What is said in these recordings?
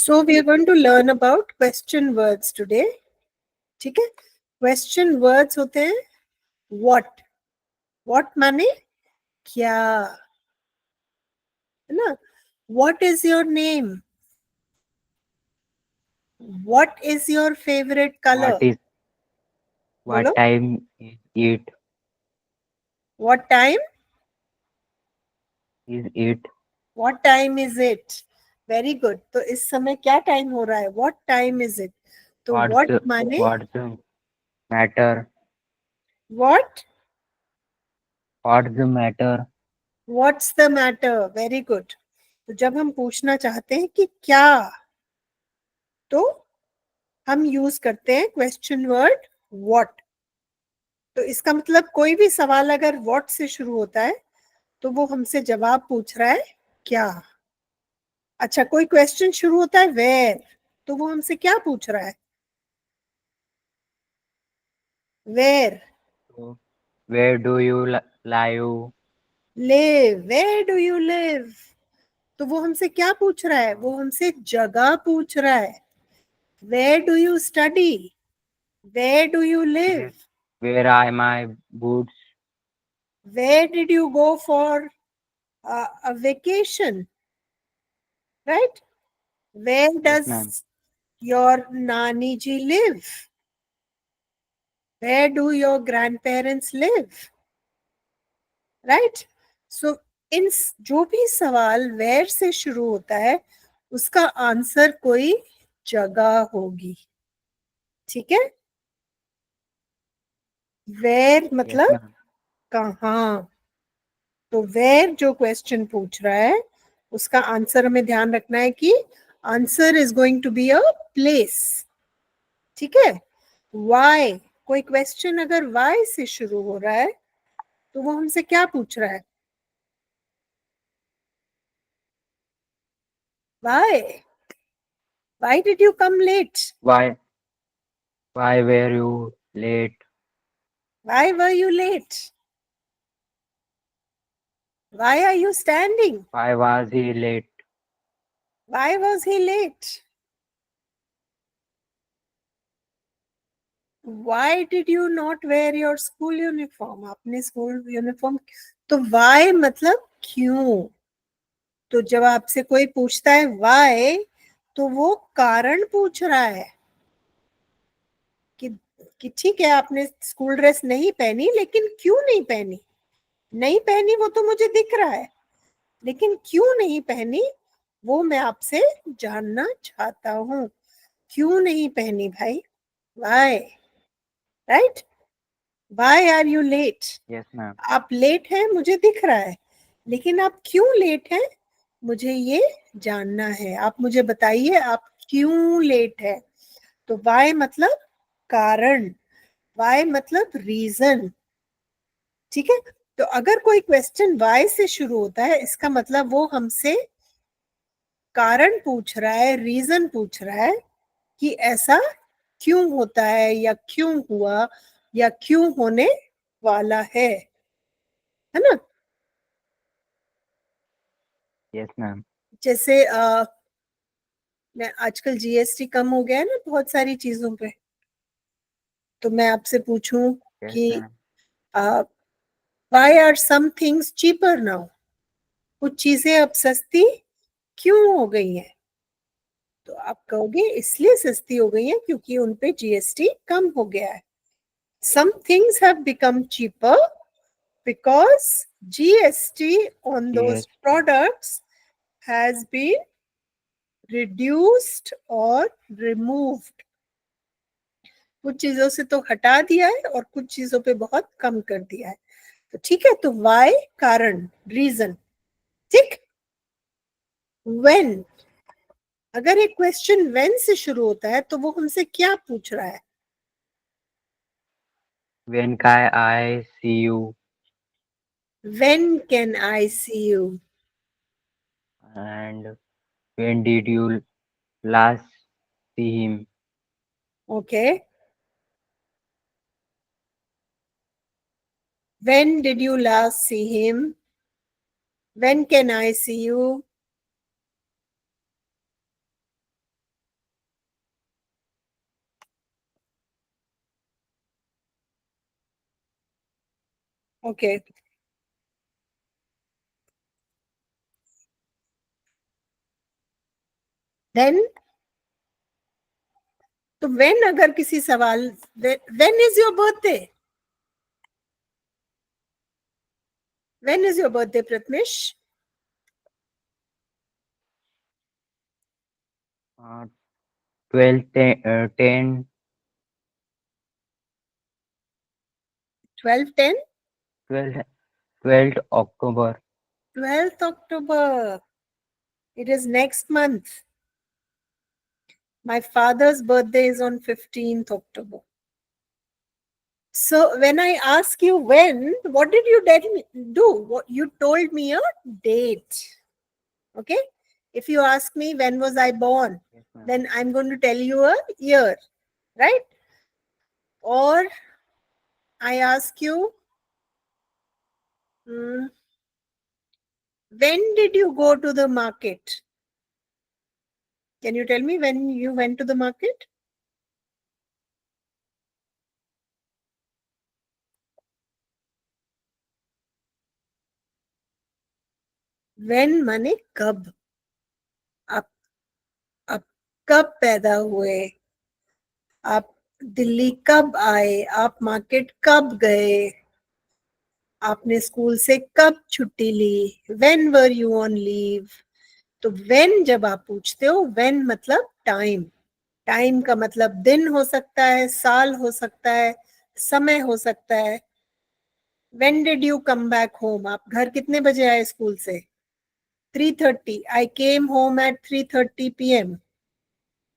So we are going to learn about question words today. ठीक है? Question words होते हैं what. What माने क्या, है ना? What is your name? What is your favorite color? What बोलो. time is it? What time? Is it? What time is it? Very good. तो इस समय क्या टाइम हो रहा है? What time is it? तो What's what the माने what's the matter? what? What's the matter? What's the matter? Very good. तो जब हम पूछना चाहते हैं कि क्या, तो हम यूज करते हैं क्वेश्चन वर्ड व्हाट. तो इसका मतलब कोई भी सवाल अगर व्हाट से शुरू होता है तो वो हमसे जवाब पूछ रहा है क्या. अच्छा, कोई क्वेश्चन शुरू होता है वेयर, तो वो हमसे क्या पूछ रहा है? Where. So, where do you live? Live. Where do you live. तो वो हमसे क्या पूछ रहा है? वो हमसे जगह पूछ रहा है. Where do you study. Where do you live. Where where are my boots? Where did you go for a vacation? Right? Where Yes, ma'am. does your Nani ji live? Where do your grandparents live? Right? So, इन जो भी सवाल where से शुरू होता है उसका answer कोई जगह होगी. ठीक है? वेयर Yes, मतलब ma'am. कहाँ. तो वेयर जो क्वेश्चन पूछ रहा है उसका आंसर हमें ध्यान रखना है कि answer is going to be a place. ठीक है? वाई, कोई क्वेश्चन अगर वाई से शुरू हो रहा है तो वो हमसे क्या पूछ रहा है? Why. Why did you come late. Why were you late? Why were you late. Why are you standing. Why was he late? Why was he late. Why did you not wear your school uniform? आपने school uniform. तो why मतलब क्यों. तो जब आपसे कोई पूछता है why, तो वो कारण पूछ रहा है कि ठीक है आपने स्कूल ड्रेस नहीं पहनी, लेकिन क्यों नहीं पहनी. नहीं पहनी वो तो मुझे दिख रहा है, लेकिन क्यों नहीं पहनी वो मैं आपसे जानना चाहता हूँ. क्यों नहीं पहनी भाई? why. Right? why are you late. Yes, ma'am. आप लेट हैं मुझे दिख रहा है, लेकिन आप क्यों लेट हैं मुझे ये जानना है. आप मुझे बताइए आप क्यों लेट है. तो वाई मतलब कारण. वाई मतलब रीजन. ठीक है? तो अगर कोई क्वेश्चन वाई से शुरू होता है इसका मतलब वो हमसे कारण पूछ रहा है, रीजन पूछ रहा है कि ऐसा क्यों होता है या क्यों हुआ या क्यों होने वाला है ना? Yes, ma'am. जैसे मैं आजकल जीएसटी कम हो गया है ना बहुत सारी चीजों पे, तो मैं आपसे पूछूं Yes, कि ma'am. Why are some things cheaper now. कुछ चीजें अब सस्ती क्यों हो गई हैं? तो आप कहोगे इसलिए सस्ती हो गई हैं क्योंकि उन पे जीएसटी कम हो गया है. Some things have become cheaper because GST on those GST. Products has been reduced और रिमूव्ड. कुछ चीजों से तो हटा दिया है और कुछ चीजों पे बहुत कम कर दिया है. तो ठीक है, तो वाई कारण, रीजन. ठीक. व्हेन, अगर एक क्वेश्चन व्हेन से शुरू होता है तो वो हमसे क्या पूछ रहा है? When can I see you? When can I see you. And when did you last see him? Okay. When did you last see him. When can I see you. Okay, then तो when अगर किसी सवाल, when is your birthday? When is your birthday Prathamesh? 12/10 12/10? 12th October. 12th October. It is next month. My father's birthday is on 15th October. So when I ask you when, what did you do? What you told me a date. Okay? If you ask me when was I born, Yes, ma'am. then I'm going to tell you a year, right? Or I ask you, when did you go to the market? Can you tell me when you went to the market? When माने कब? आप कब पैदा हुए? आप दिल्ली कब आए? आप मार्केट कब गए? आपने स्कूल से कब छुट्टी ली? When were you on leave? तो when जब आप पूछते हो, when मतलब टाइम। टाइम का मतलब दिन हो सकता है, साल हो सकता है, समय हो सकता है। When did you come back home? आप घर कितने बजे आए स्कूल से? 3:30. I came home at 3:30 PM.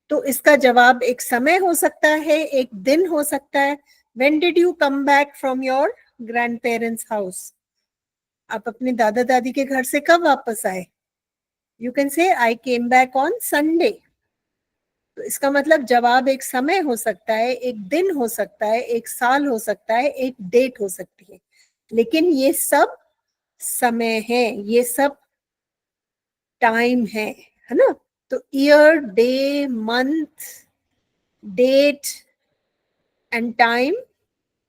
तो इसका जवाब एक समय हो सकता है, एक दिन हो सकता है। When did you come back from your grandparents' house? आप अपने दादा दादी के घर से कब वापस आए? You can say I came back on Sunday. तो इसका मतलब जवाब एक समय हो सकता है, एक दिन हो सकता है, एक साल हो सकता है, एक डेट हो सकती है, लेकिन ये सब समय है, ये सब टाइम है ना? तो year, day, month, date and time,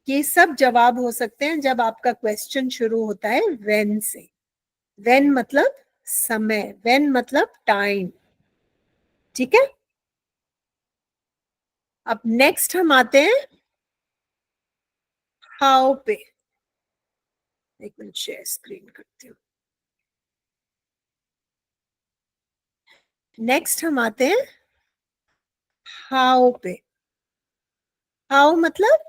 ये सब जवाब हो सकते हैं जब आपका क्वेश्चन शुरू होता है व्हेन से। व्हेन मतलब समय, व्हेन मतलब टाइम। ठीक है, अब नेक्स्ट हम आते हैं हाउ पे। एक मिनट शेयर स्क्रीन करती हूँ। नेक्स्ट हम आते हैं हाउ पे। हाउ मतलब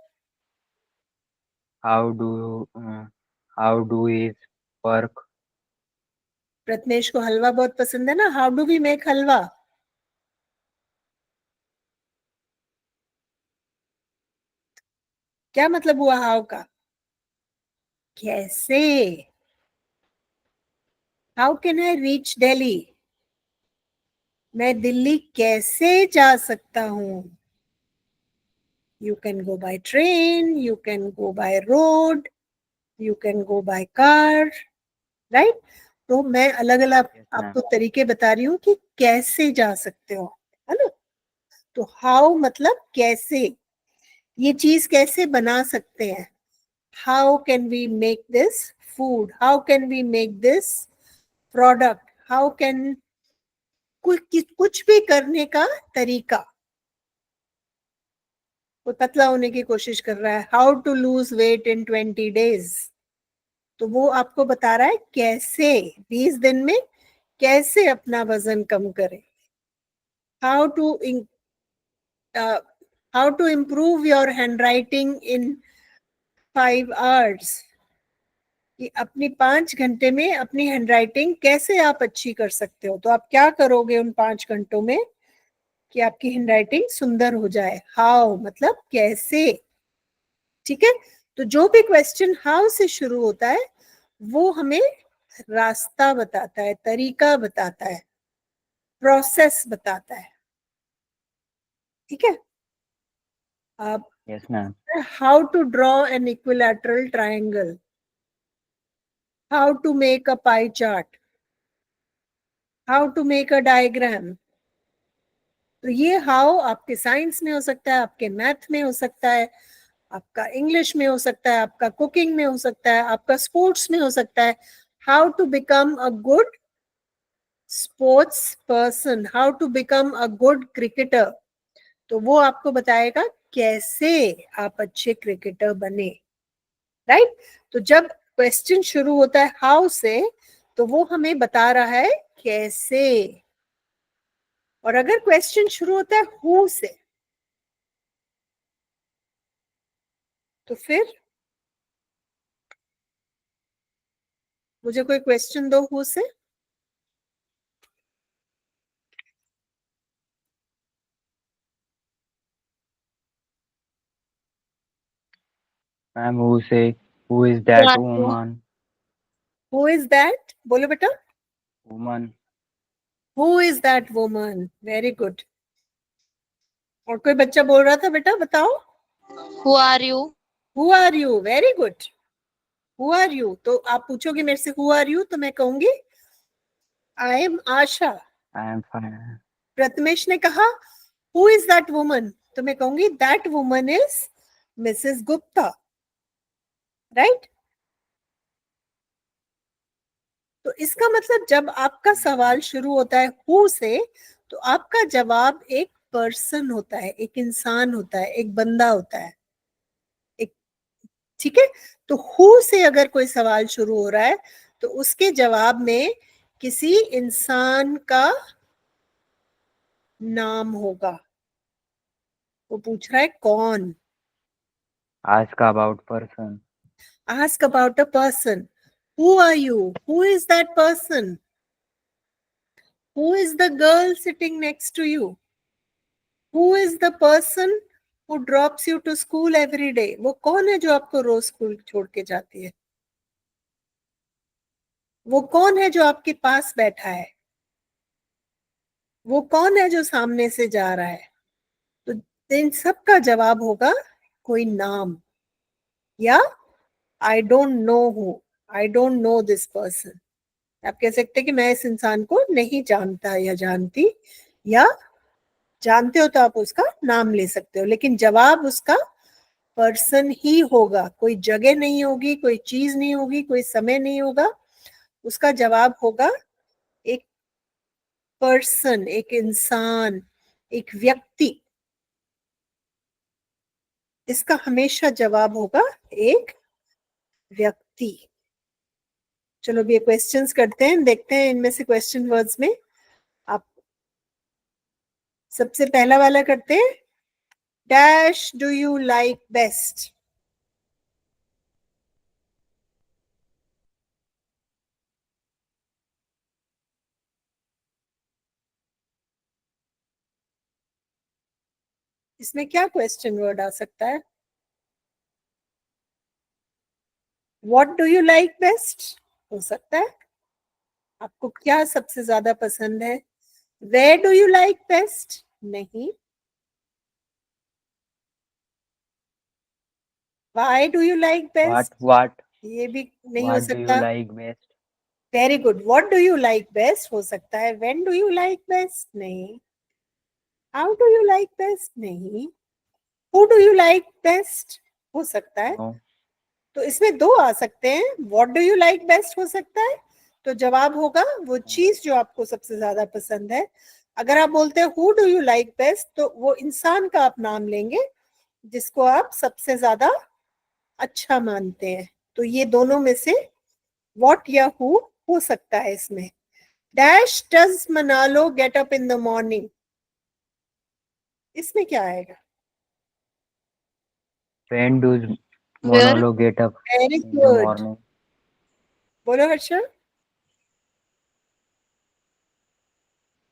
How do is work? Prathamesh को हलवा बहुत पसंद है ना? हाउ डू वी मेक हलवा? क्या मतलब हुआ हाउ का? कैसे? How can I reach Delhi? मैं दिल्ली कैसे जा सकता हूँ? You can go by train, you can go by road, you can go by car, right? तो मैं अलग अलग Yes, आपको ma'am. तरीके बता रही हूँ कि कैसे जा सकते हो, है ना? तो हाउ मतलब कैसे, ये चीज कैसे बना सकते हैं? How can we make this food? How can we make this product? How can, कुछ भी करने का तरीका। वो पतला होने की कोशिश कर रहा है, how to lose weight in 20 days, तो वो आपको बता रहा है कैसे 20 दिन में कैसे अपना वजन कम करें। How to how to improve your handwriting in 5 hours, कि अपनी 5 घंटे में अपनी हैंड राइटिंग कैसे आप अच्छी कर सकते हो। तो आप क्या करोगे उन 5 घंटों में कि आपकी हैंड राइटिंग सुंदर हो जाए? हाउ मतलब कैसे। ठीक है, तो जो भी क्वेश्चन हाउ से शुरू होता है वो हमें रास्ता बताता है, तरीका बताता है, प्रोसेस बताता है। ठीक है, अब Yes, ma'am. How to draw an equilateral triangle, how to make a pie chart, how to make a diagram. तो ये हाउ आपके साइंस में हो सकता है, आपके मैथ में हो सकता है, आपका इंग्लिश में हो सकता है, आपका कुकिंग में हो सकता है, आपका स्पोर्ट्स में हो सकता है. How to become a good sports person, how to become a good cricketer. तो वो आपको बताएगा कैसे आप अच्छे क्रिकेटर बने. राइट. तो जब क्वेश्चन शुरू होता है हाउ से, तो वो हमें बता रहा है कैसे. और अगर क्वेश्चन शुरू होता है हु से, तो फिर मुझे कोई क्वेश्चन दो हु से. मैम हु से, who is that Who are you? Woman. Who is that, बोलो बेटा. Woman. Who is that woman. Very good. और कोई बच्चा बोल रहा था बेटा, बताओ. Who are you? Who are you. Very good. Who are you. तो आप पूछोगे मेरे से हु आर यू, तो मैं कहूंगी I am Asha. I am fine. Prathamesh ने कहा हु इज दैट वुमन, तो मैं कहूंगी that woman is Mrs Gupta. Right. तो इसका मतलब जब आपका सवाल शुरू होता है हु से, तो आपका जवाब एक पर्सन होता है, एक इंसान होता है, एक बंदा होता है. एक, ठीक है. तो हु से अगर कोई सवाल शुरू हो रहा है, तो उसके जवाब में किसी इंसान का नाम होगा. वो पूछ रहा है कौन. Ask about person. Ask about a person. Who are you? Who is that person? Who is the girl sitting next to you? Who is the person who drops you to school every day? वो कौन है जो आपको रोज school छोड़ के जाती है? वो कौन है जो आपके पास बैठा है? वो कौन है जो सामने से जा रहा है? तो इन सब का जवाब होगा कोई नाम, या I don't know who, I don't know this person. आप कह सकते हैं कि मैं इस इंसान को नहीं जानता या जानती, या जानते हो तो आप उसका नाम ले सकते हो, लेकिन जवाब उसका पर्सन ही होगा. कोई जगह नहीं होगी, कोई चीज नहीं होगी, कोई समय नहीं होगा. उसका जवाब होगा एक पर्सन, एक इंसान, एक व्यक्ति. इसका हमेशा जवाब होगा एक व्यक्ति. चलो भी ये क्वेश्चंस करते हैं, देखते हैं इनमें से क्वेश्चन वर्ड्स में. आप सबसे पहला वाला करते हैं. Dash do you like best. इसमें क्या क्वेश्चन वर्ड आ सकता है? What do you like best हो सकता है. आपको क्या सबसे ज्यादा पसंद है? Where do you like best नहीं. Why do you like best what ये भी नहीं हो व्हाट डू यू सकता. Like best. Very good. What do you like best हो सकता है. When do you like best नहीं. How do you like best नहीं. Who do you like best हो सकता है. नो. तो इसमें दो आ सकते हैं. What do you like best हो सकता है, तो जवाब होगा वो चीज जो आपको सबसे ज्यादा पसंद है. अगर आप बोलते हैं who do you like best, तो वो इंसान का आप नाम लेंगे जिसको आप सबसे ज्यादा अच्छा मानते हैं. तो ये दोनों में से व्हाट या हु हो सकता है इसमें. Dash does Manolo get up in the morning. इसमें क्या आएगा? When does Where? Manolo get up very in the good. Morning. बोलो हर्षा.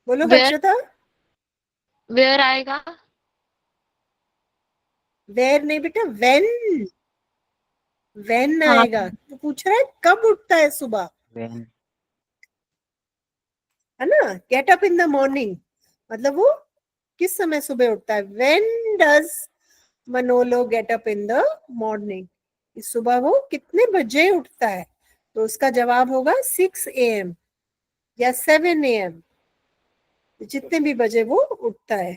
बोलो Where? हर्षता. Where आएगा? वेर नहीं बेटा, वेन. वेन हाँ. आएगा. तो पूछ रहा है कब उठता है सुबह, व्हेन. है ना. Gate up in the morning मतलब वो किस समय सुबह उठता है. When does मनोलो gate up in the morning. इस सुबह वो कितने बजे उठता है, तो उसका जवाब होगा 6 AM या 7 AM, जितने भी बजे वो उठता है.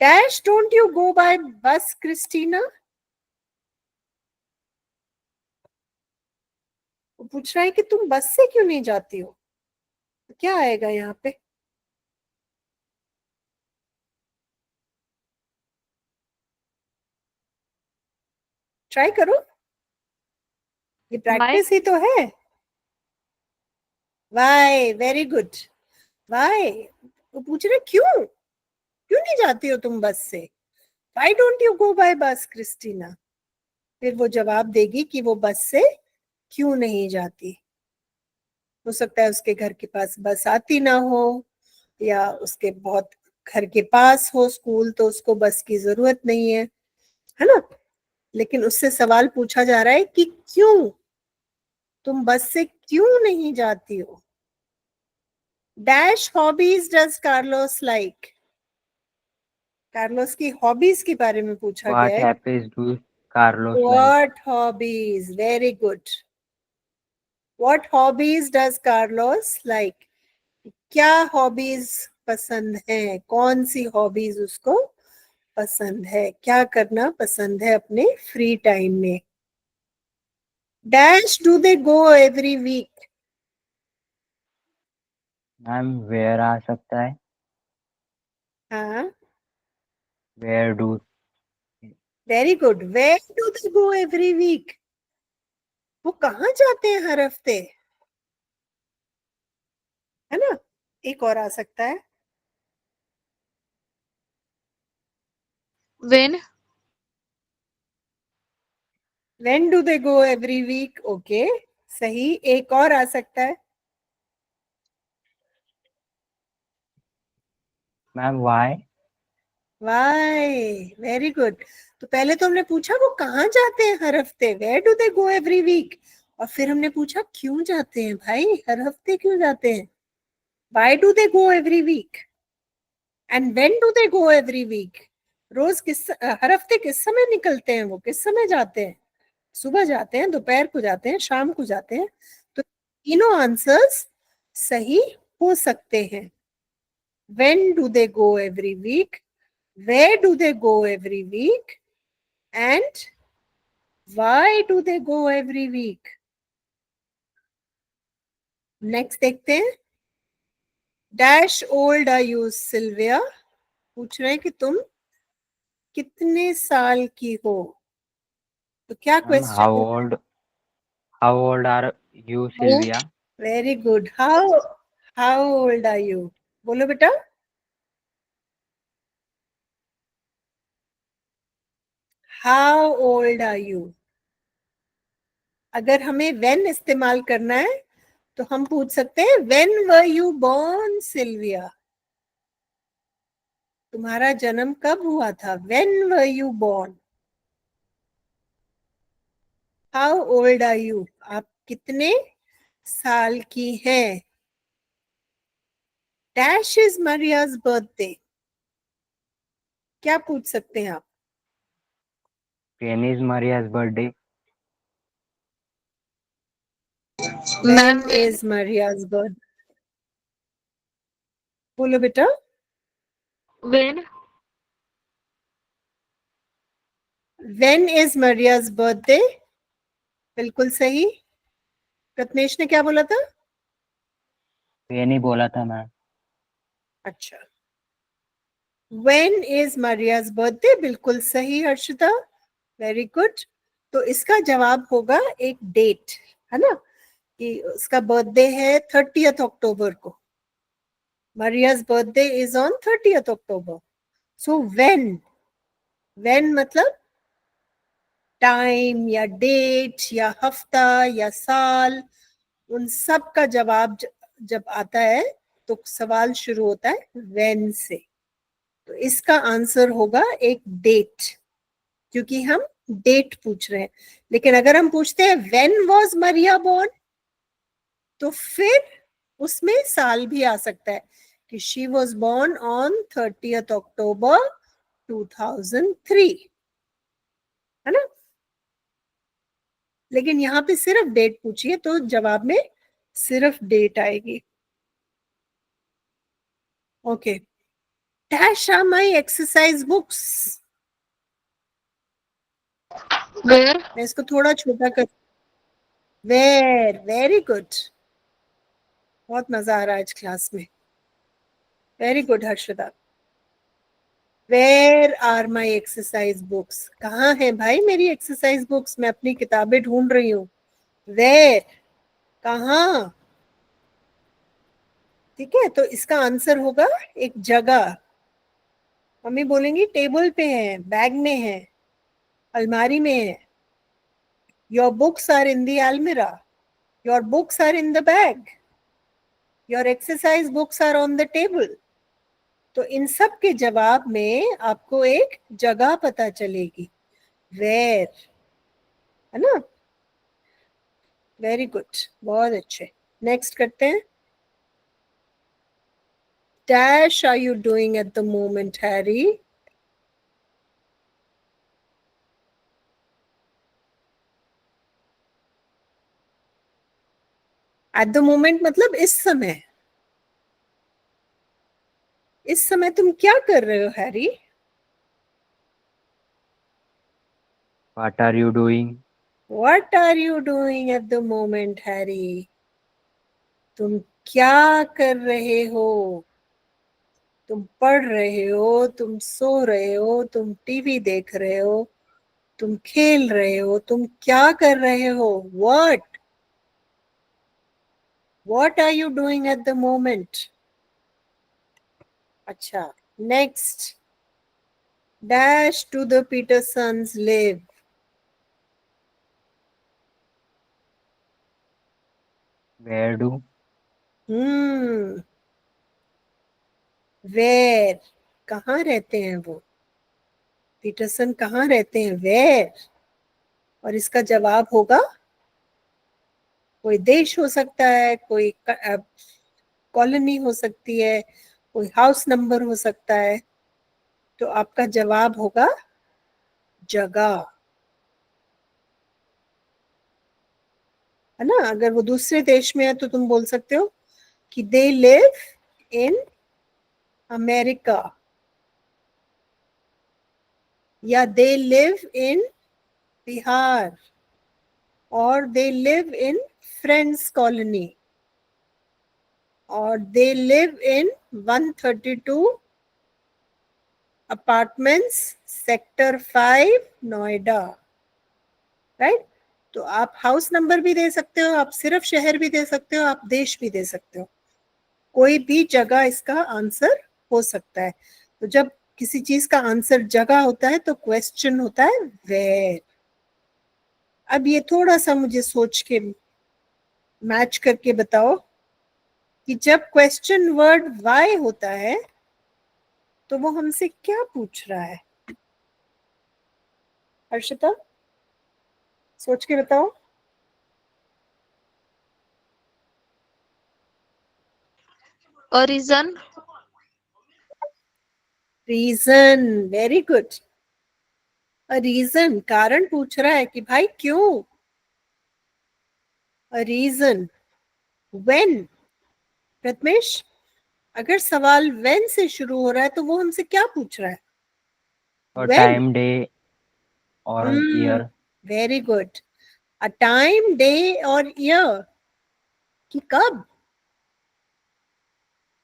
Dash don't you go by bus Christina. वो पूछ रहा है कि तुम बस से क्यों नहीं जाती हो, तो क्या आएगा यहाँ पे? ट्राई करो, ये Why? प्रैक्टिस ही तो है। Y, very good. वाई, वो पूछ रहे क्यों क्यों नहीं जाती हो तुम बस से? Why don't you go by bus Christina? फिर वो जवाब देगी कि वो बस से क्यों नहीं जाती। हो सकता है उसके घर के पास बस आती ना हो, या उसके बहुत घर के पास हो स्कूल तो उसको बस की जरूरत नहीं है ना। लेकिन उससे सवाल पूछा जा रहा है कि क्यों, तुम बस से क्यों नहीं जाती हो? Dash hobbies does Carlos like? Carlos की हॉबीज के बारे में पूछा गया What है। habits do Carlos like? What hobbies, very good. What hobbies does Carlos like? क्या हॉबीज पसंद है, कौन सी हॉबीज उसको पसंद है, क्या करना पसंद है अपने फ्री टाइम में? Dash do they go every week? Ma'am where आ सकता है, हाँ, where do. Very good. Where do they go every week? वो कहाँ जाते हैं हर हफ्ते, है ना। एक और आ सकता है, When? When do they go every week? Okay, सही। एक और आ सकता है, ma'am why. Why, very good. तो पहले तो हमने पूछा वो कहाँ जाते हैं हर हफ्ते, where do they go every week, और फिर हमने पूछा क्यों जाते हैं भाई, हर हफ्ते क्यों जाते हैं? Why do they go every week and when do they go every week? रोज हर हफ्ते किस समय निकलते हैं, वो किस समय जाते हैं? सुबह जाते हैं, दोपहर को जाते हैं, शाम को जाते हैं। तो तीनों आंसर्स सही हो सकते हैं। When do they go every week, where do they go every week, and why do they go every week? Next देखते हैं। Dash old are you Sylvia? पूछ रहे हैं कि तुम कितने साल की हो, तो क्या मैम क्वेश्चन है? How old are you Who? Sylvia? Very good. How old are you? बोलो बेटा। How old are you? अगर हमें व्हेन इस्तेमाल करना है तो हम पूछ सकते हैं when were you born Sylvia? तुम्हारा जन्म कब हुआ था, when were you born? How old are you? आप कितने साल की हैं? Dash is Maria's birthday? क्या पूछ सकते हैं आप? When is Maria's birthday? When Ma'am, is Maria's birthday? बोलो बेटा। when? When is Maria's birthday? बिल्कुल सही। प्रत्नेश ने क्या बोला था? व्हेन ही बोला था मैम। अच्छा, व्हेन इज मरियाज बर्थडे, बिल्कुल सही हर्षिता, वेरी गुड। तो इसका जवाब होगा एक डेट, है ना, कि उसका बर्थडे है 30th अक्टूबर को। Maria's birthday is on 30th October. So when मतलब टाइम या डेट या हफ्ता या साल, उन सब का जवाब जब आता है तो सवाल शुरू होता है when से। तो इसका आंसर होगा एक डेट, क्योंकि हम डेट पूछ रहे हैं। लेकिन अगर हम पूछते हैं when was Maria born, तो फिर उसमें साल भी आ सकता है कि she was born on 30th October 2003, है ना। लेकिन यहाँ पे सिर्फ डेट पूछिए तो जवाब में सिर्फ डेट आएगी। Okay, dash are my exercise books? Where? मैं इसको थोड़ा छोटा कर, वेर, वेरी गुड, बहुत मजा आ रहा है आज क्लास में। Very good Harshada. Where are my exercise books, कहाँ है भाई मेरी एक्सरसाइज बुक्स? मैं अपनी किताबें ढूंढ रही हूँ। वेर, कहाँ? ठीक है, तो इसका आंसर होगा एक जगह। मम्मी बोलेंगी टेबल पे है, बैग में है, अलमारी में है। Your books are in the almirah, your books are in the bag, your exercise books are on the table. तो इन सब के जवाब में आपको एक जगह पता चलेगी, वेयर, है ना? वेरी गुड, बहुत अच्छे। नेक्स्ट करते हैं। Dash are you doing at the moment Harry? At the moment मतलब इस समय। इस समय तुम क्या कर रहे हो Harry? What are you doing? What are you doing at the moment, Harry? तुम क्या कर रहे हो? तुम पढ़ रहे हो, तुम सो रहे हो, तुम टीवी देख रहे हो, तुम खेल रहे हो, तुम क्या कर रहे हो? What are you doing at the moment? अच्छा, next. Dash to the Petersons live. Where do? Where, कहाँ रहते हैं वो? पीटरसन कहाँ रहते हैं? Where. और इसका जवाब होगा, कोई देश हो सकता है, कोई कॉलोनी हो सकती है, कोई हाउस नंबर हो सकता है। तो आपका जवाब होगा जगह, है ना? अगर वो दूसरे देश में है तो तुम बोल सकते हो कि दे लिव इन अमेरिका, या दे लिव इन बिहार, और they live in friends colony, और they live in 132 apartments, sector 5, Noida. Right? तो आप हाउस नंबर भी दे सकते हो, आप सिर्फ शहर भी दे सकते हो, आप देश भी दे सकते हो। कोई भी जगह इसका आंसर हो सकता है। तो जब किसी चीज का आंसर जगह होता है तो क्वेश्चन होता है वेयर। अब ये थोड़ा सा मुझे सोच के मैच करके बताओ कि जब क्वेश्चन वर्ड वाई होता है तो वो हमसे क्या पूछ रहा है? हर्षिता, सोच के बताओ। A reason. Reason, very good. Reason, कारण पूछ रहा है कि भाई क्यों। रीजन। व्हेन, प्रथमेश, अगर सवाल व्हेन से शुरू हो रहा है तो वो हमसे क्या पूछ रहा है? Or when. time, day, or year? Very good. A time, day और ईयर, कि कब?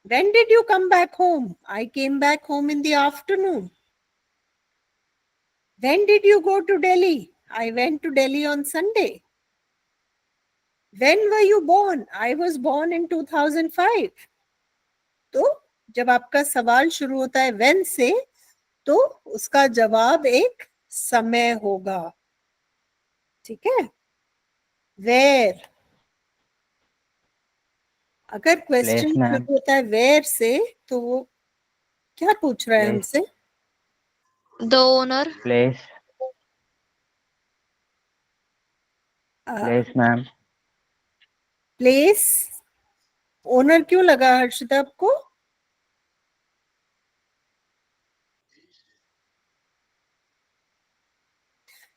When did you come back home? I came back home in the afternoon. When did you go to Delhi? I went to Delhi on Sunday. When were you born? I was born in 2005. तो जब आपका सवाल शुरू होता है when से, तो उसका जवाब एक समय होगा। ठीक है? Where, अगर Place, क्वेश्चन ma'am. शुरू होता है where से तो वो क्या पूछ रहा है Place, हमसे? The owner. place, place, ma'am. Place. Owner क्यों लगा हर्षिता आपको?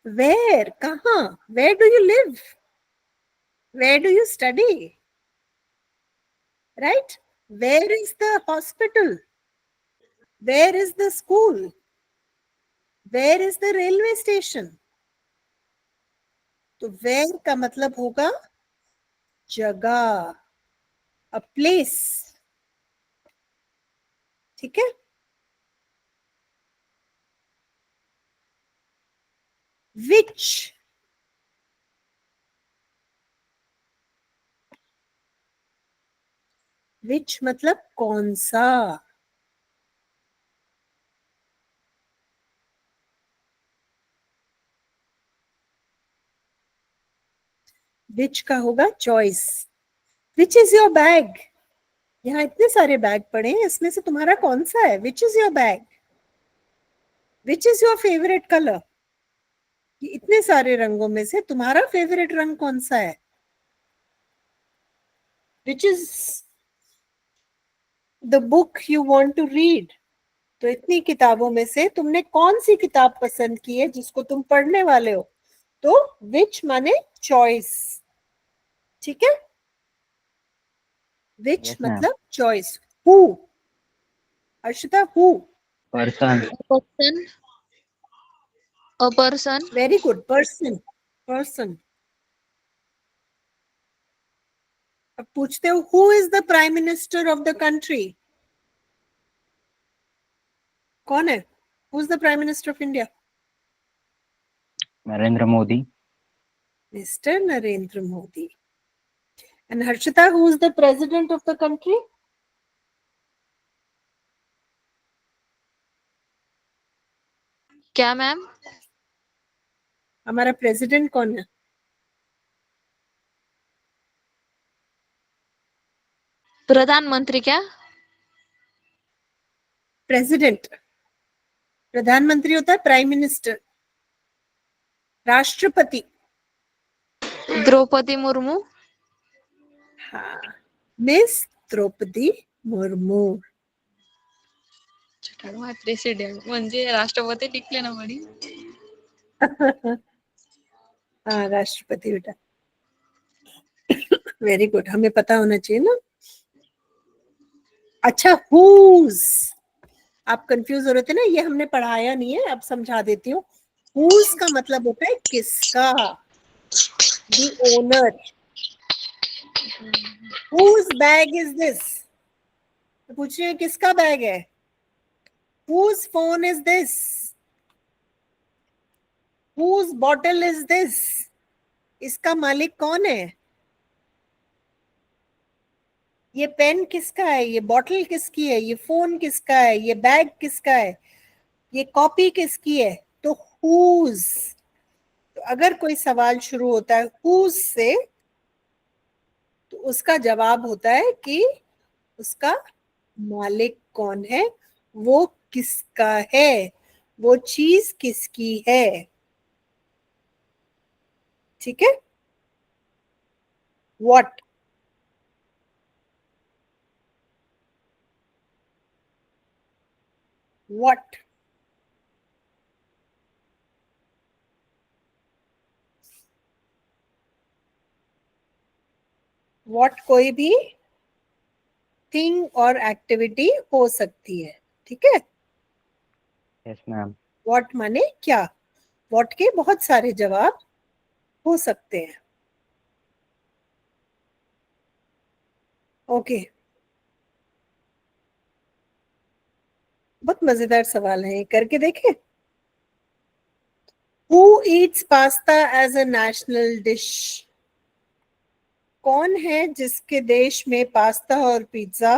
वेयर, कहाँ? Where do you live? Where do you study? Right? Where is the hospital? Where is the school? Where is the railway station? तो where का मतलब होगा जगह, अ place, ठीक है। विच, विच मतलब कौन सा। विच का होगा choice. Which is your bag, यहाँ इतने सारे बैग पड़े हैं, इसमें से तुम्हारा कौन सा है। Which is your bag, which is your favourite colour, ये इतने सारे रंगों में से तुम्हारा फेवरेट रंग कौन सा है। Which is the book you want to read, तो इतनी किताबों में से तुमने कौन सी किताब पसंद की है जिसको तुम पढ़ने वाले हो। तो विच माने चॉइस, ठीक है। विच Yes, ma'am. मतलब choice. Who, Arshita, who. Person. person, a person, very good, person, person. अब पूछते हो who is the prime minister of the country, कौन है। Who is the prime minister of India. Narendra Modi. Mister Narendra Modi. And Harshita, who is the president of the country. क्या ma'am. हमारा president कौन है। प्रधानमंत्री क्या। प्रेसिडेंट, प्रधानमंत्री होता है प्राइम मिनिस्टर, राष्ट्रपति। द्रौपदी मुर्मू। हाँ, मिस द्रौपदी मुर्मू। प्रेसिडेंट म्हणजे राष्ट्रपती लिखले ना बड़ी। हाँ, राष्ट्रपति बेटा। वेरी गुड, हमें पता होना चाहिए ना। अच्छा, हुज, आप कंफ्यूज हो रहे थे ना, ये हमने पढ़ाया नहीं है, अब समझा देती हूँ। हुज का मतलब होता है किसका, the owner. Whose bag is this, तो पूछ रही है किसका बैग है। Whose phone is this, whose bottle is this, इसका मालिक कौन है। ये पेन किसका है, ये बॉटल किसकी है, ये फोन किसका है, ये बैग किसका है, ये कॉपी किसकी है। तो हुज, तो अगर कोई सवाल शुरू होता है हुज से, तो उसका जवाब होता है कि उसका मालिक कौन है, वो किसका है, वो चीज किसकी है, ठीक है। व्हाट, व्हाट, व्हाट कोई भी थिंग और एक्टिविटी हो सकती है, ठीक है। Yes, ma'am. व्हाट माने क्या, व्हाट के बहुत सारे जवाब हो सकते हैं। ओके, बहुत मजेदार सवाल है, करके देखें। Who eats pasta as a national dish, कौन है जिसके देश में पास्ता और पिज्जा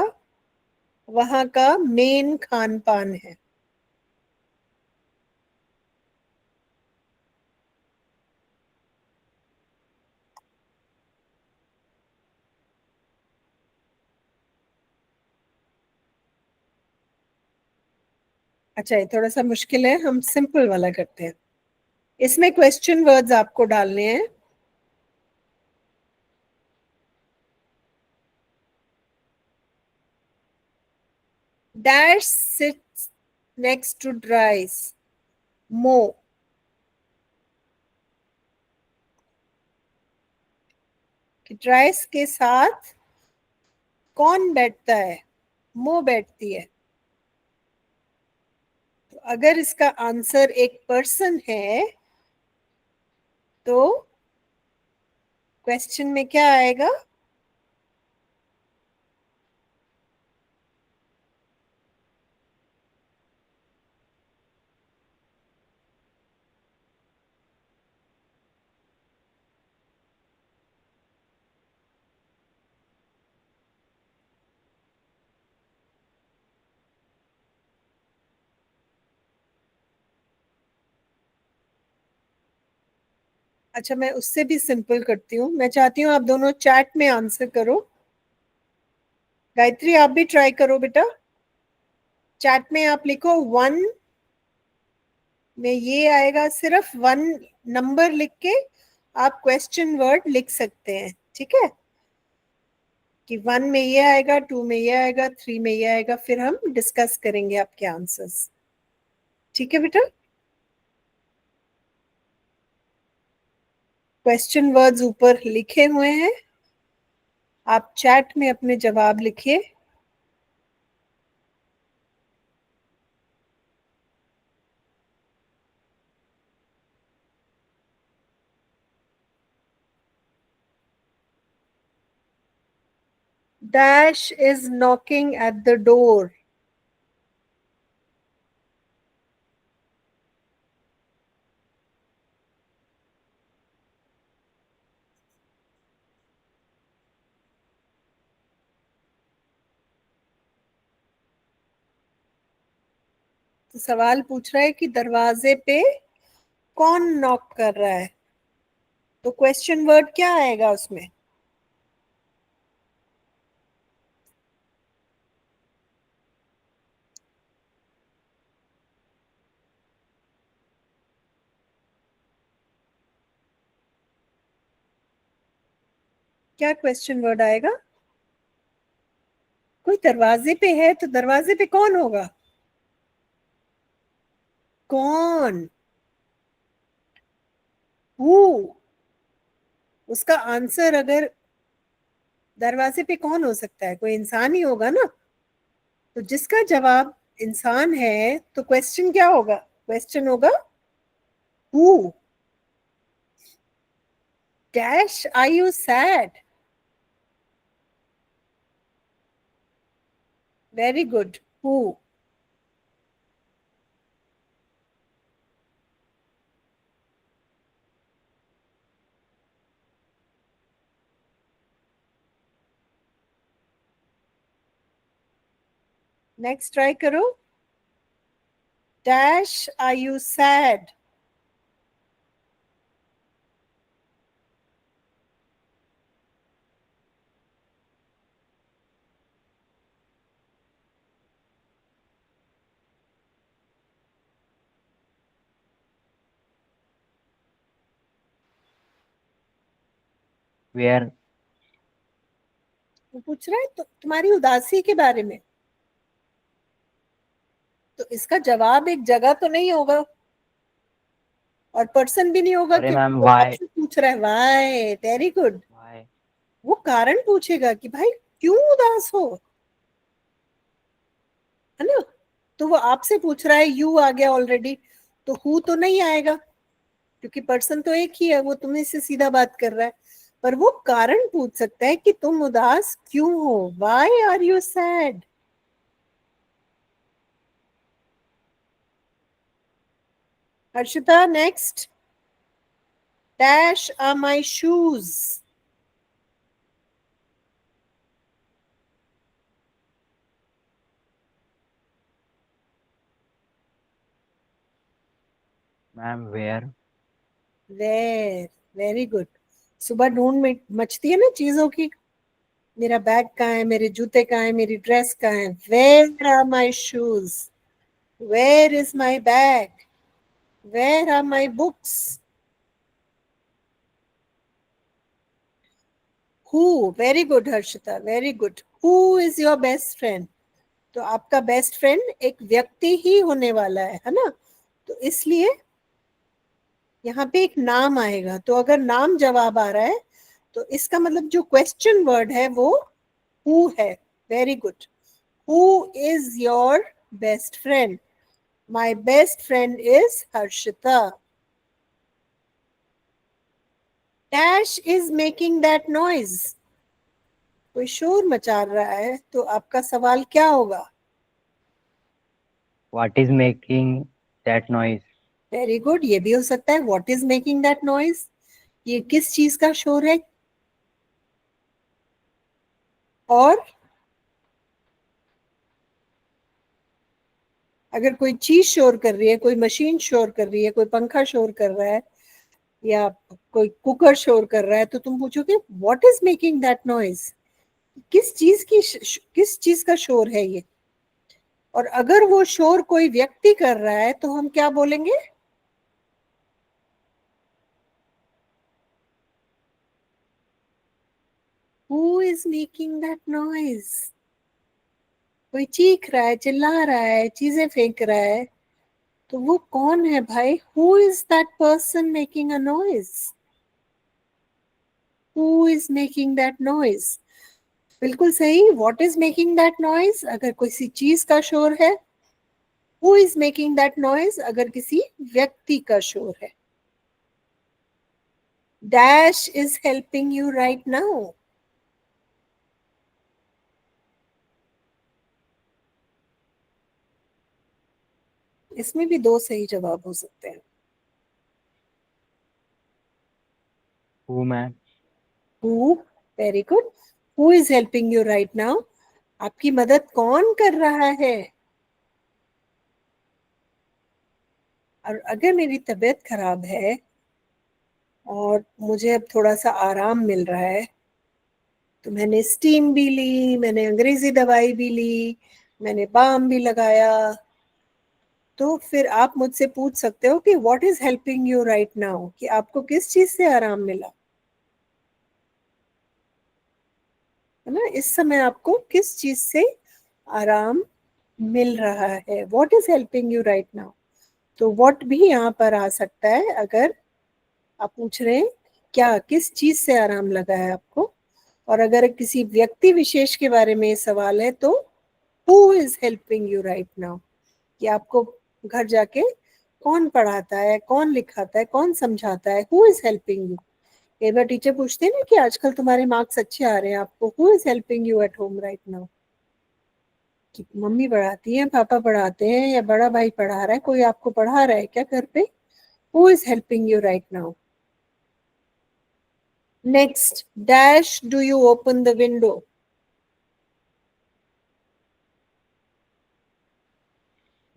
वहां का मेन खान पान है। अच्छा, ये थोड़ा सा मुश्किल है, हम सिंपल वाला करते हैं। इसमें क्वेश्चन वर्ड्स आपको डालने हैं। Dash sits next to dries, मो, ड्राइस के साथ कौन बैठता है, मो बैठती है। तो अगर इसका आंसर एक पर्सन है तो क्वेश्चन में क्या आएगा, अच्छा, मैं उससे भी सिंपल करती हूँ। मैं चाहती हूँ आप दोनों चैट में आंसर करो। गायत्री, आप भी ट्राई करो बेटा। चैट में आप लिखो 1 में ये आएगा, सिर्फ 1 नंबर लिख के आप क्वेश्चन वर्ड लिख सकते हैं, ठीक है? कि 1 में ये आएगा, 2 में ये आएगा, 3 में ये आएगा, फिर हम डिस्कस करेंगे आपके आंसर्स। ठीक है बेटा? क्वेश्चन वर्ड्स ऊपर लिखे हुए हैं, आप चैट में अपने जवाब लिखिए। Dash is knocking at the door. तो सवाल पूछ रहा है कि दरवाजे पे कौन नॉक कर रहा है, तो क्वेश्चन वर्ड क्या आएगा उसमें? क्या क्वेश्चन वर्ड आएगा? कोई दरवाजे पे है तो दरवाजे पे कौन होगा? कौन? हु। उसका आंसर अगर दरवाजे पे कौन हो सकता है, कोई इंसान ही होगा ना। तो जिसका जवाब इंसान है तो क्वेश्चन क्या होगा? क्वेश्चन होगा who. Dash are you sad? Very good, who. Next try करो। Dash are you sad? where वो पूछ रहा है तो तुम्हारी उदासी के बारे में। तो इसका जवाब एक जगह तो नहीं होगा और पर्सन भी नहीं होगा, अरे क्योंकि मैम वो why आपसे पूछ रहा है वाई। Very good. why वो कारण पूछेगा कि भाई क्यों उदास हो, है ना? तो वो आपसे पूछ रहा है, यू आ गया ऑलरेडी, तो हु तो नहीं आएगा क्योंकि पर्सन तो एक ही है, वो तुम्हें से सीधा बात कर रहा है। पर वो कारण पूछ सकता है कि तुम उदास क्यों हो, why are you sad? Harshita, next. Dash are my shoes? Ma'am where where. Very good. सुबह ढूंढ में मचती है ना चीजों की, मेरा बैग कहाँ है, मेरे जूते कहाँ है, मेरी ड्रेस कहाँ है। Where are my shoes? Where is my bag? Where are my books? Who. Very good Harshita, very good. Who is your best friend? तो आपका बेस्ट फ्रेंड एक व्यक्ति ही होने वाला है ना? तो इसलिए यहाँ पे एक नाम आएगा। तो अगर नाम जवाब आ रहा है तो इसका मतलब जो क्वेश्चन वर्ड है वो हु है। Very good. Who is your best friend? My best friend is Harshita. Dash is making that noise? कोई शोर मचा रहा है, तो आपका सवाल क्या होगा? what is making that noise very good, ये भी हो सकता है, what is making that noise? ये किस चीज का शोर है? और अगर कोई चीज शोर कर रही है, कोई मशीन शोर कर रही है, कोई पंखा शोर कर रहा है, या कोई कुकर शोर कर रहा है तो तुम पूछोगे what is making that noise, किस चीज का शोर है ये। और अगर वो शोर कोई व्यक्ति कर रहा है तो हम क्या बोलेंगे? Who is making that noise. कोई चीख रहा है, चिल्ला रहा है, चीजें फेंक रहा है, तो वो कौन है भाई? Who is that person making a noise? Who is making that noise? बिल्कुल सही, what is making that noise अगर किसी चीज का शोर है। Who is making that noise अगर किसी व्यक्ति का शोर है। Dash is helping you right now. इसमें भी दो सही जवाब हो सकते हैं। Who ma'am. Who, very good. Who is helping you right now, आपकी मदद कौन कर रहा है? और अगर मेरी तबीयत खराब है और मुझे अब थोड़ा सा आराम मिल रहा है, तो मैंने स्टीम भी ली, मैंने अंग्रेजी दवाई भी ली, मैंने बाम भी लगाया, तो फिर आप मुझसे पूछ सकते हो कि what is helping you right now, कि आपको किस चीज से आराम मिला, है ना? इस समय आपको किस चीज से आराम मिल रहा है? What is helping you right now. तो व्हाट भी यहाँ पर आ सकता है अगर आप पूछ रहे हैं क्या, किस चीज से आराम लगा है आपको। और अगर किसी व्यक्ति विशेष के बारे में सवाल है तो who is helping you right now, कि आपको घर जाके कौन पढ़ाता है, कौन लिखाता है, कौन समझाता है, हु इज हेल्पिंग यू। कई बार टीचर पूछते हैं ना कि आजकल तुम्हारे मार्क्स अच्छे आ रहे हैं, आपको who is helping you at home right now, कि मम्मी पढ़ाती है, पापा पढ़ाते हैं, या बड़ा भाई पढ़ा रहा है, कोई आपको पढ़ा रहा है क्या घर पे? Who is helping you right now. Next, dash do you open the window.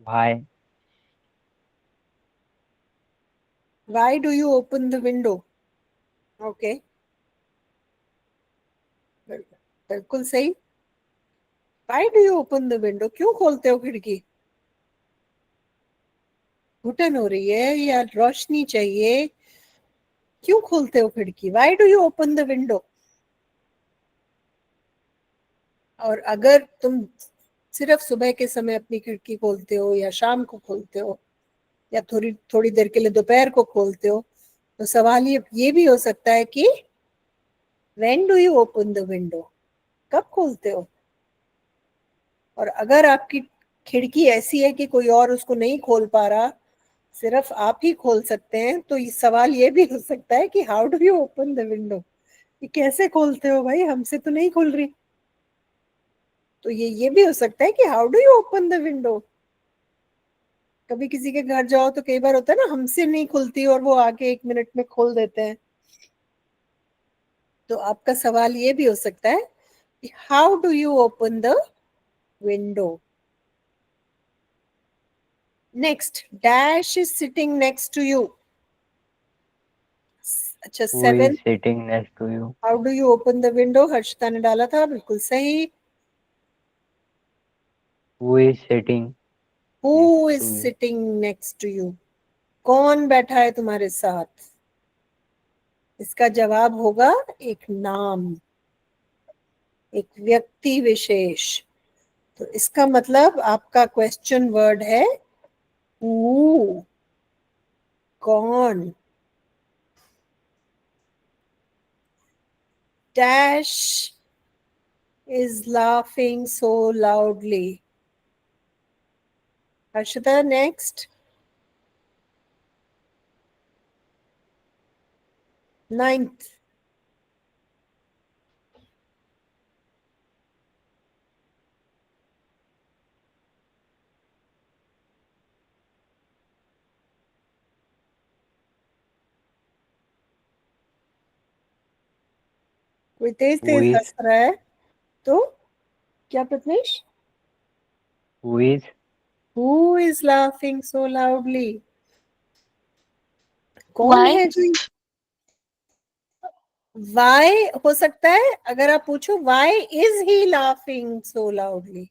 Why? Why do you open the window? Okay, बिल्कुल सही। Why do you open the window? क्यों खोलते हो खिड़की? घुटन हो रही है या रोशनी चाहिए, क्यों खोलते हो खिड़की? Why do you open the window? और अगर तुम सिर्फ सुबह के समय अपनी खिड़की खोलते हो या शाम को खोलते हो या थोड़ी थोड़ी देर के लिए दोपहर को खोलते हो, तो सवाल ये भी हो सकता है कि when do you open the window, कब खोलते हो? और अगर आपकी खिड़की ऐसी है कि कोई और उसको नहीं खोल पा रहा, सिर्फ आप ही खोल सकते हैं, तो ये सवाल ये भी हो सकता है कि how do you open the window, ये कैसे खोलते हो भाई, हमसे तो नहीं खुल रही। तो ये भी हो सकता है कि how do you open the window. कभी किसी के घर जाओ तो कई बार होता है ना, हमसे नहीं खुलती और वो आके 1 मिनट में खोल देते हैं। तो आपका सवाल ये भी हो सकता है कि how do you open the window. Next, dash is sitting next to you. अच्छा, Who 7, is sitting next to you? How do you open the window, Harshita ने डाला था, बिल्कुल सही। Who is sitting who next is to you? Sitting next to you, कौन बैठा है तुम्हारे साथ? इसका जवाब होगा एक नाम, एक व्यक्ति विशेष। तो इसका मतलब आपका क्वेश्चन वर्ड है हु, कौन। Dash is laughing so loudly. Harshita, next, 9th। कोई तेज Who तेज is हंस रहा है, तो क्या प्रत्नेश? who is who is laughing so loudly, कौन Why? है जो वाई हो सकता है, अगर आप पूछो why is he laughing so loudly,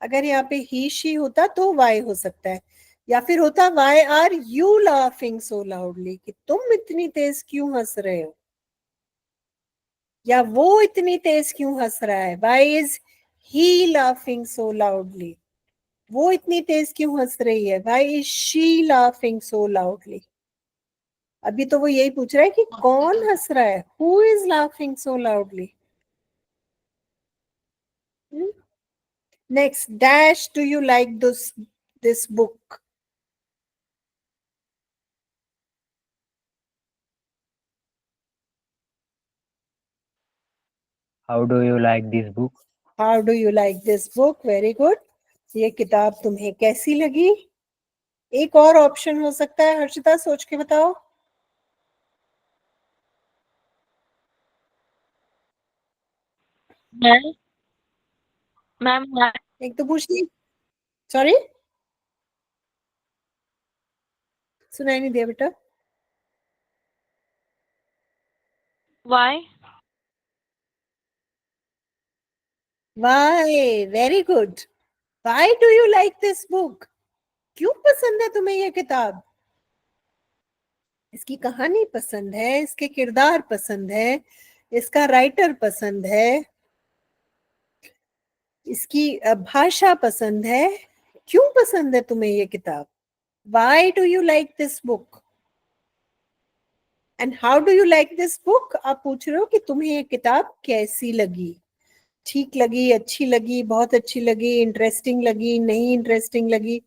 अगर यहाँ पे ही शी होता तो वाई हो सकता है, या फिर होता why are you laughing so loudly, कि तुम इतनी तेज क्यों हंस रहे हो, या वो इतनी तेज क्यों हंस रहा है, why is he laughing so loudly, वो इतनी तेज क्यों हंस रही है, why is she laughing so loudly. अभी तो वो यही पूछ रहा है कि कौन हंस रहा है, who is laughing so loudly. Next, dash do you like this book. How do you like this book? How do you like this book, very good. ये किताब तुम्हें कैसी लगी। एक और ऑप्शन हो सकता है, हर्षिता सोच के बताओ। मैम मैम एक तो पूछ ली, सॉरी सुनाई नहीं दिया बेटा। Why why, very good. Why do you like this book, क्यों पसंद है तुम्हें ये किताब। इसकी कहानी पसंद है, इसके किरदार पसंद है, इसका राइटर पसंद है, इसकी भाषा पसंद है। क्यों पसंद है तुम्हें ये किताब। Y do you like this book and how do you like this book. आप पूछ रहे हो कि तुम्हें ये किताब कैसी लगी, ठीक लगी, अच्छी लगी, बहुत अच्छी लगी, इंटरेस्टिंग लगी, नहीं इंटरेस्टिंग लगी।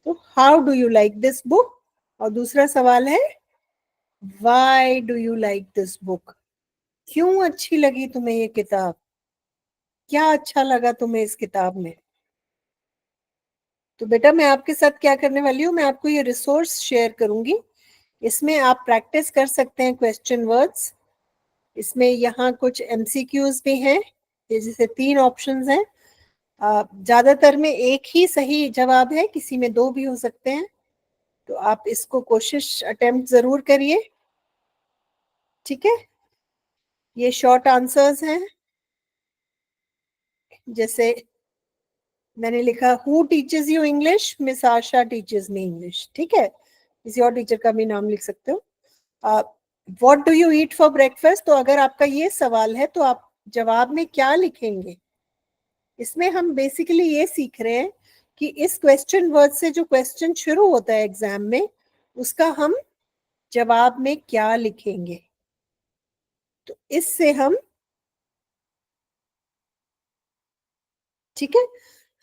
तो how do you like this book. और दूसरा सवाल है why do you like this book, क्यों अच्छी लगी तुम्हें ये किताब, क्या अच्छा लगा तुम्हें इस किताब में। तो बेटा मैं आपके साथ क्या करने वाली हूँ, मैं आपको ये रिसोर्स शेयर करूंगी, इसमें आप प्रैक्टिस कर सकते हैं क्वेश्चन वर्ड्स। इसमें यहाँ कुछ एमसीक्यूज भी हैं, ये जैसे 3 ऑप्शंस हैं। ज्यादातर में एक ही सही जवाब है, किसी में 2 भी हो सकते हैं। तो आप इसको कोशिश अटेम्प्ट जरूर करिए, ठीक है। ये शॉर्ट आंसर्स हैं, जैसे मैंने लिखा who teaches you English, miss Asha teaches me English, ठीक है। किसी और टीचर का भी नाम लिख सकते हो। What do you eat for breakfast, तो अगर आपका ये सवाल है तो आप जवाब में क्या लिखेंगे। इसमें हम बेसिकली ये सीख रहे हैं कि इस क्वेश्चन वर्ड से जो क्वेश्चन शुरू होता है एग्जाम में, उसका हम जवाब में क्या लिखेंगे। तो इससे हम, ठीक है,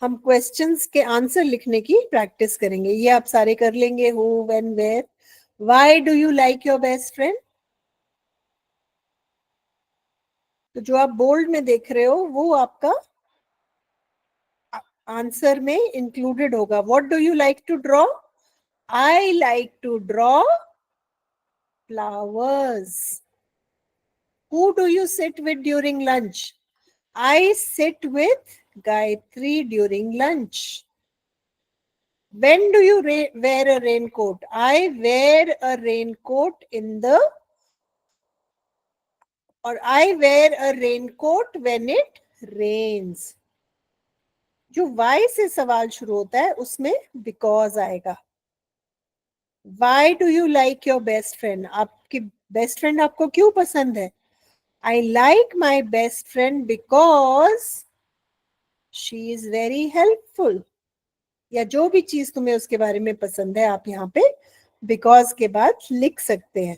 हम क्वेश्चंस के आंसर लिखने की प्रैक्टिस करेंगे। ये आप सारे कर लेंगे, who, when, where. Why do you like your best friend, तो जो आप बोल्ड में देख रहे हो वो आपका आंसर में इंक्लूडेड होगा। What do you like to draw, I like to draw flowers. Who do you sit with during lunch, I sit with Gayatri during lunch. When do you wear a raincoat, I wear a raincoat in the, or I wear a raincoat when it rains. जो why से सवाल शुरू होता है उसमें because आएगा। Why do you like your best friend, आपकी best friend आपको क्यों पसंद है। I like my best friend because she is very helpful, या जो भी चीज तुम्हें उसके बारे में पसंद है आप यहाँ पे बिकॉज के बाद लिख सकते हैं।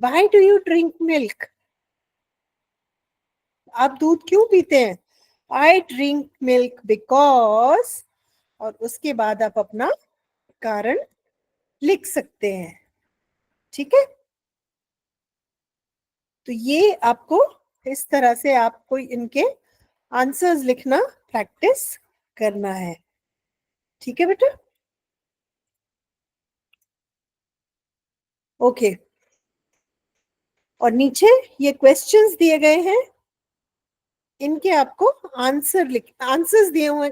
Why do you drink milk, आप दूध क्यों पीते हैं। I drink milk because, और उसके बाद आप अपना कारण लिख सकते हैं, ठीक है। तो ये आपको इस तरह से आपको इनके आंसर्स लिखना प्रैक्टिस करना है, ठीक है बेटा। ओके, और नीचे ये क्वेश्चंस दिए गए हैं, इनके आपको आंसर्स दिए हुए,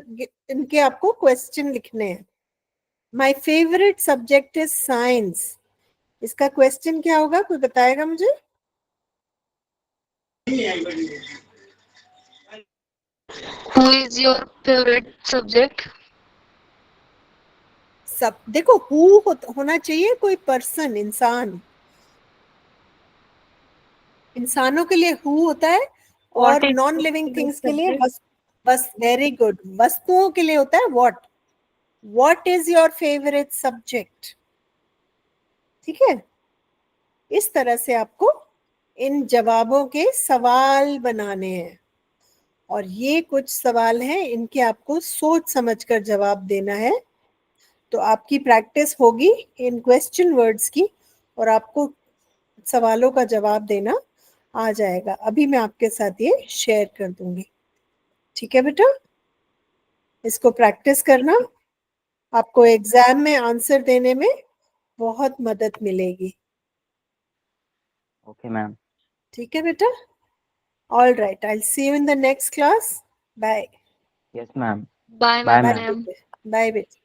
इनके आपको क्वेश्चन लिखने हैं। My favourite subject is science, इसका क्वेश्चन क्या होगा, कोई बताएगा मुझे? Who is your favorite subject? सब देखो, हु होना चाहिए कोई पर्सन, इंसान। इंसानों के लिए हु होता है और What is non your living favorite things के लिए subject? बस वेरी गुड, वस्तुओं के लिए होता है what is your favourite subject. ठीक है, इस तरह से आपको इन जवाबों के सवाल बनाने हैं, और ये कुछ सवाल हैं, इनके आपको सोच समझकर जवाब देना है। तो आपकी प्रैक्टिस होगी इन क्वेश्चन वर्ड्स की, और आपको सवालों का जवाब देना आ जाएगा। अभी मैं आपके साथ ये शेयर कर दूंगी। ठीक है बेटा, इसको प्रैक्टिस करना, आपको एग्जाम में आंसर देने में बहुत मदद मिलेगी। Okay ma'am. ठीक है बेटा, all right, I will see you in the next class. Bye. Yes ma'am. Bye, bye bye ma'am. ma'am. बेटे, बाय बेटे,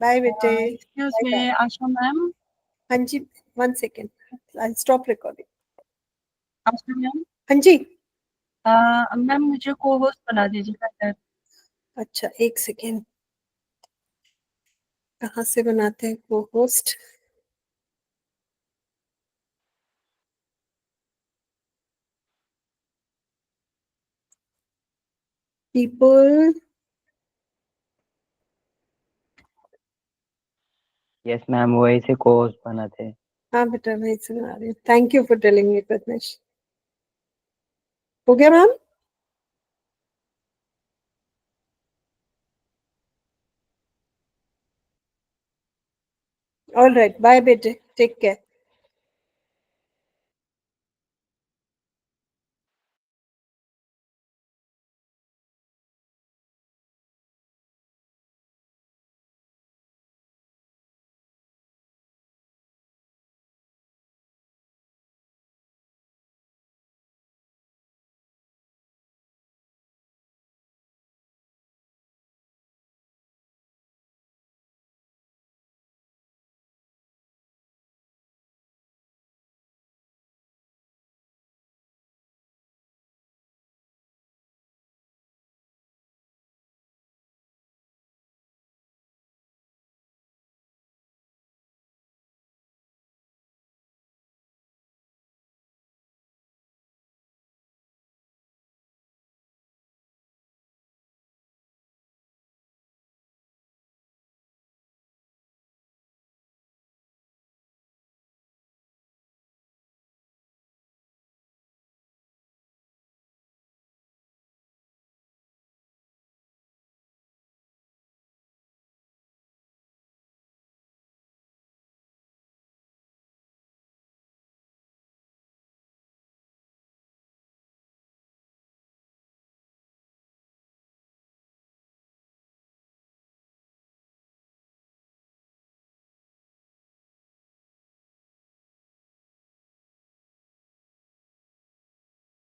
बाय बेटे, excuse bye bye. Me Asha ma'am. हाँ जी, 1 second, I stop recording. Asha ma'am, हाँ जी, मैम मुझे को host बना दीजिएगा सर। अच्छा 1 सेकेंड, कहाँ से बनाते हैं को होस्ट? पीपल, यस मैम, वही से कोर्स बना थे। हाँ बेटा मैं सुना रही हूँ। Thank you for telling me Pratnesh. हो गया मैम? ऑल राइट, बाय बेटे, टेक केयर।